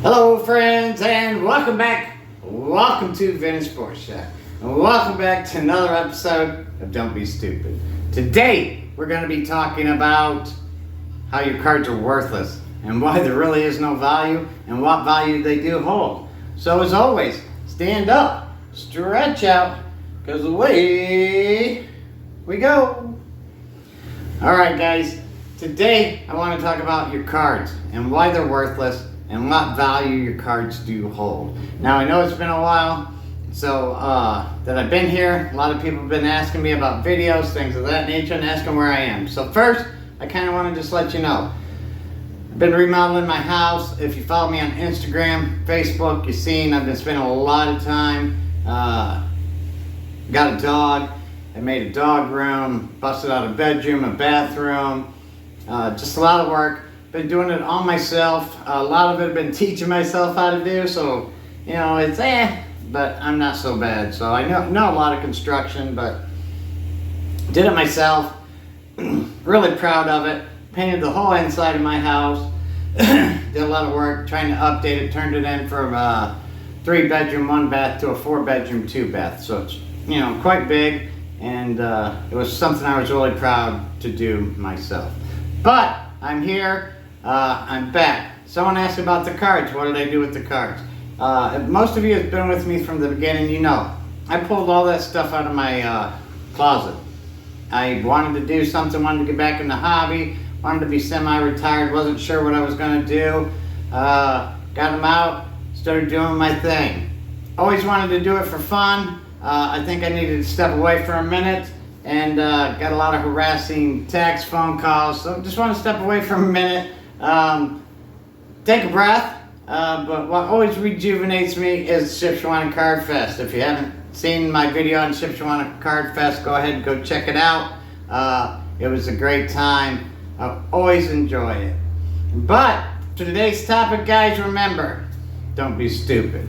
Hello friends and welcome back. Welcome to Vintage Sports Shack. And welcome back to another episode of Don't Be Stupid. Today we're going to be talking about how your cards are worthless and why there really is no value and what value they do hold. So as always, stand up, stretch out, because away we go. Alright guys, today I want to talk about your cards and why they're worthless and what value your cards do hold. Now I know it's been a while that I've been here. A lot of people have been asking me about videos, things of that nature, and asking where I am. So first, I kind of want to just let you know, I've been remodeling my house. If you follow me on Instagram, Facebook, you've seen I've been spending a lot of time. Got a dog. I made a dog room, busted out a bedroom, a bathroom, just a lot of work. Been doing it all myself. A lot of it I've been teaching myself how to do, so you know it's but I'm not so bad. So I know a lot of construction, but did it myself. Really proud of it. Painted the whole inside of my house. Did a lot of work trying to update it. Turned it in from a 3-bedroom, 1-bath to a 4-bedroom, 2-bath. So it's quite big, and it was something I was really proud to do myself. But I'm here. I'm back. Someone asked about the cards. What did I do with the cards? Most of you have been with me from the beginning. You know, I pulled all that stuff out of my closet. I wanted to do something, wanted to get back in the hobby, wanted to be semi-retired, wasn't sure what I was going to do. Got them out, started doing my thing. Always wanted to do it for fun. I think I needed to step away for a minute, and got a lot of harassing text, phone calls, so just want to step away for a minute, take a breath, but what always rejuvenates me is Shipshewana Card Fest. If you haven't seen my video on Shipshewana Card Fest, go ahead and go check it out. It was a great time. I always enjoy it. But to today's topic, guys, remember, don't be stupid.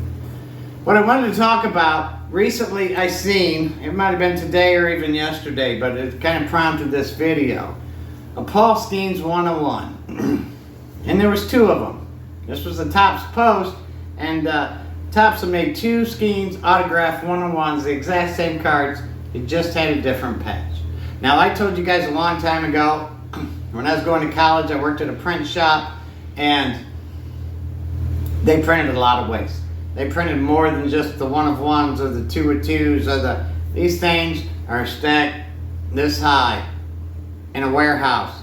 What I wanted to talk about, recently I seen, it might have been today or even yesterday, but it kind of prompted this video, a Paul Skeens 101. And there was 2 of them. This was the Topps post, and Topps have made 2 Skeens autographed 101s, the exact same cards, it just had a different patch. Now I told you guys a long time ago, when I was going to college, I worked at a print shop, and they printed a lot of waste. They printed more than just the 1-of-1s or the 2-of-2s or these things are stacked this high in a warehouse,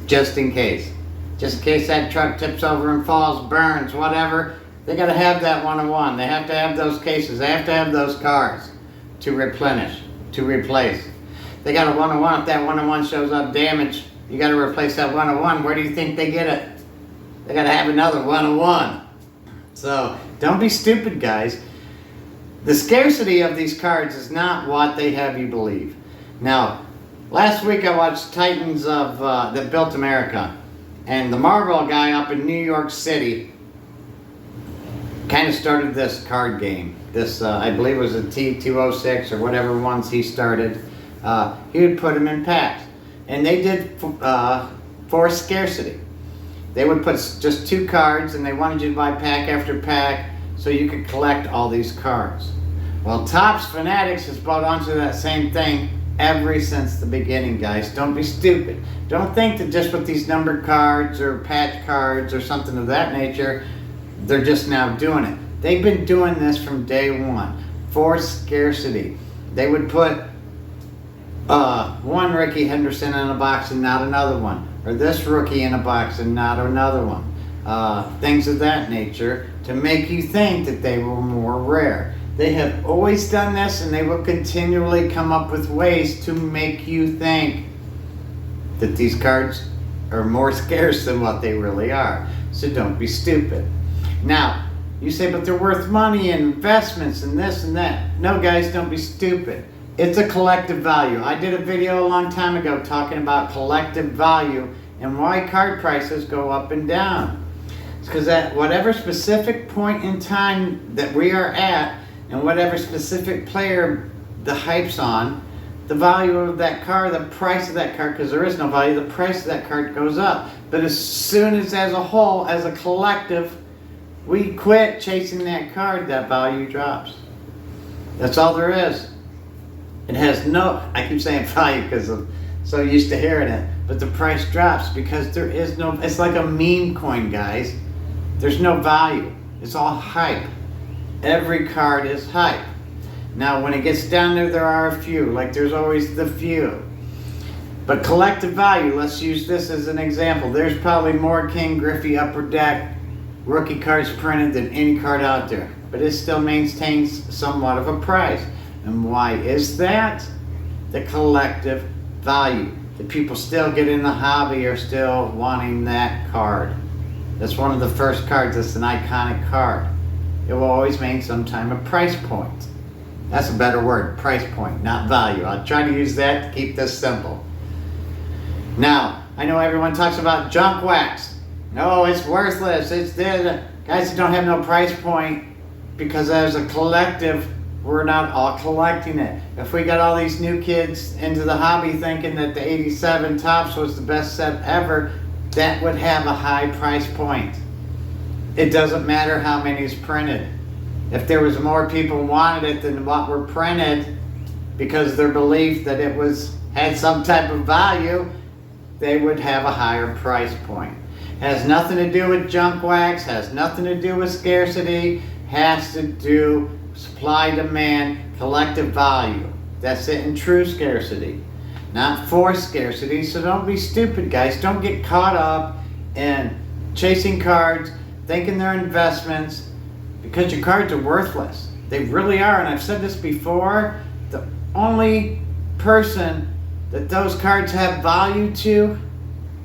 just in case. Just in case that truck tips over and falls, burns, whatever. They got to have that 1-of-1. They have to have those cases. They have to have those cars to replenish, to replace. They got a 1-of-1. If that 1-of-1 shows up damaged, you got to replace that 1-of-1. Where do you think they get it? They got to have another 1-of-1. So don't be stupid, guys. The scarcity of these cards is not what they have you believe. Now, last week I watched Titans of that Built America, and the Marvel guy up in New York City kind of started this card game. This I believe it was a T206 or whatever ones he started. He would put them in packs, and they did for scarcity. They would put just 2 cards, and they wanted you to buy pack after pack so you could collect all these cards. Well, Topps Fanatics has bought onto that same thing ever since the beginning, guys. Don't be stupid. Don't think that just with these numbered cards or patch cards or something of that nature, they're just now doing it. They've been doing this from day one for scarcity. They would put one Rickey Henderson in a box and not another one, or this rookie in a box and not another one. Things of that nature to make you think that they were more rare. They have always done this, and they will continually come up with ways to make you think that these cards are more scarce than what they really are. So don't be stupid. Now, you say, but they're worth money and investments and this and that. No, guys, don't be stupid. It's a collective value. I did a video a long time ago talking about collective value and why card prices go up and down. It's because at whatever specific point in time that we are at, and whatever specific player the hype's on, the value of that card, the price of that card, because there is no value, the price of that card goes up. But as soon as a whole, as a collective, we quit chasing that card, that value drops. That's all there is. It has no, I keep saying value because I'm so used to hearing it, but the price drops because there is no, it's like a meme coin, guys. There's no value. It's all hype. Every card is hype. Now, when it gets down there are a few, like there's always the few. But collective value, let's use this as an example. There's probably more King Griffey Upper Deck rookie cards printed than any card out there. But it still maintains somewhat of a price. And why is that? The collective value. The people still get in the hobby are still wanting that card. That's one of the first cards. That's an iconic card. It will always maintain some time a price point. That's a better word, price point, not value. I'll try to use that to keep this simple. Now, I know everyone talks about junk wax. No, it's worthless. It's dead. Guys that don't have no price point, because as a collective, we're not all collecting it. If we got all these new kids into the hobby thinking that the 87 Topps was the best set ever, that would have a high price point. It doesn't matter how many is printed. If there was more people wanted it than what were printed, because their belief that it had some type of value, they would have a higher price point. Has nothing to do with junk wax, has nothing to do with scarcity, has to do supply, demand, collective value. That's it in true scarcity, not forced scarcity. So don't be stupid, guys. Don't get caught up in chasing cards, thinking they're investments, because your cards are worthless. They really are. And I've said this before, the only person that those cards have value to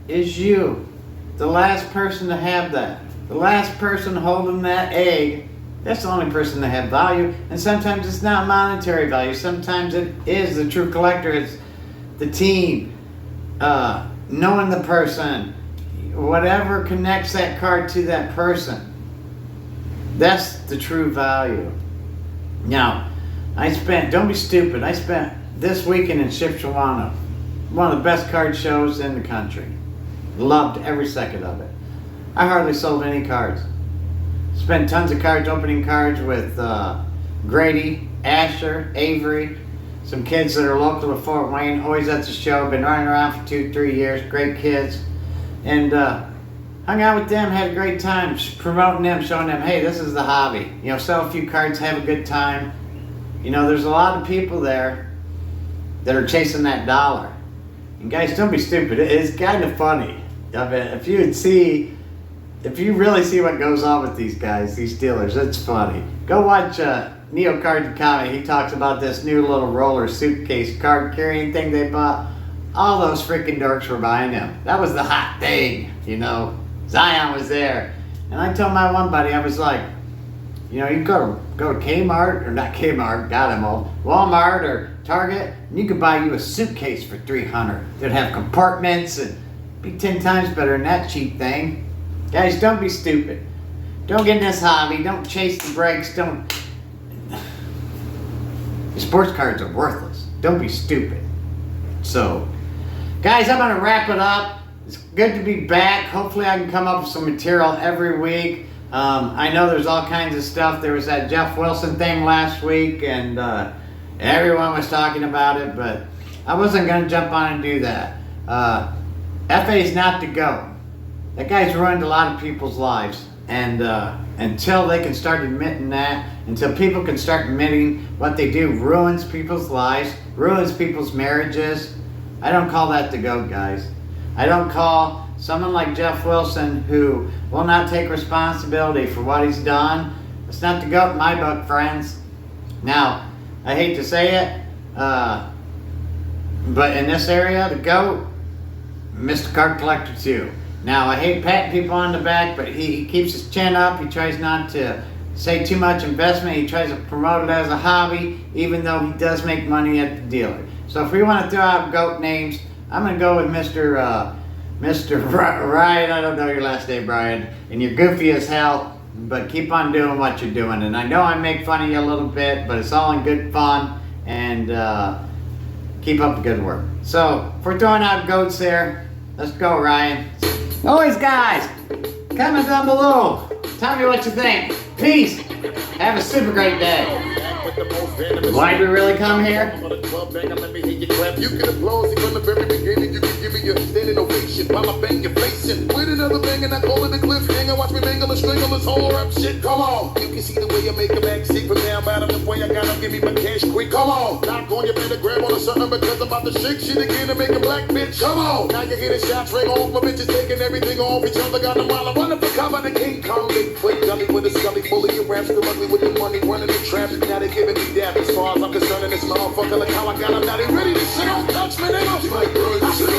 is you. The last person to have that. The last person holding that egg, that's the only person to have value. And sometimes it's not monetary value. Sometimes it is the true collector. It's the team, knowing the person, whatever connects that card to that person. That's the true value. Now, don't be stupid, I spent this weekend in Shipshewana, one of the best card shows in the country. Loved every second of it. I hardly sold any cards. Spent tons of cards, opening cards with Grady, Asher, Avery, some kids that are local to Fort Wayne, always at the show, been running around for 2-3 years, great kids. And hung out with them, had a great time promoting them, showing them, hey, this is the hobby. You know, sell a few cards, have a good time. You know, there's a lot of people there that are chasing that dollar. And guys, don't be stupid. It's kind of funny. I mean, if you really see what goes on with these guys, these dealers, it's funny. Go watch Neo Card Comic. He talks about this new little roller suitcase card carrying thing they bought. All those freaking dorks were buying them. That was the hot thing, you know. Zion was there. And I told my one buddy, I was like, you know, you go to Kmart, or not Kmart, got them all, Walmart or Target, and you could buy you a suitcase for $300. They'd have compartments and be 10 times better than that cheap thing. Guys, don't be stupid. Don't get in this hobby. Don't chase the breaks. Don't. The sports cards are worthless. Don't be stupid. So, guys, I'm going to wrap it up. It's good to be back. Hopefully I can come up with some material every week. I know there's all kinds of stuff. There was that Jeff Wilson thing last week, and everyone was talking about it, but I wasn't going to jump on and do that. FA's not to go. That guy's ruined a lot of people's lives, and until they can start admitting that, until people can start admitting what they do ruins people's lives, ruins people's marriages, I don't call that the GOAT, guys. I don't call someone like Jeff Wilson, who will not take responsibility for what he's done. It's not the GOAT in my book, friends. Now, I hate to say it, but in this area, the GOAT, Mr. Card Collector 2. Now, I hate patting people on the back, but he keeps his chin up. He tries not to say too much investment. He tries to promote it as a hobby, even though he does make money at the dealer. So if we want to throw out GOAT names, I'm going to go with Mr. Ryan. I don't know your last name, Brian. And you're goofy as hell, but keep on doing what you're doing. And I know I make fun of you a little bit, but it's all in good fun. And keep up the good work. So if we're throwing out GOATs here, let's go, Ryan. Always, guys, comment down below. Tell me what you think. Peace. Have a super great day. Why'd we really come here? You can applaud from the very beginning. You can give me a standing ovation while I bang your face in. With another bang and I call it a cliffhanger. Watch me mangle and strangle this whole rap shit. Come on. You can see the way I make a back sick from down bottom. The way I gotta give me my cash quick. Come on. Knock on, you better grab on to something because I'm about to shake shit again and make a black bitch. Come on. Now you're hitting shots, ring off. My bitches taking everything off each other. Got them while I'm running for cover. The King Kong, Bigfoot, gully with a scully full of your raps. Still ugly with the money running the traps. Now they giving me dab. As far as I'm concerned, in this motherfucker, look how I got them. Now they ready to shit. Don't touch me, nigga.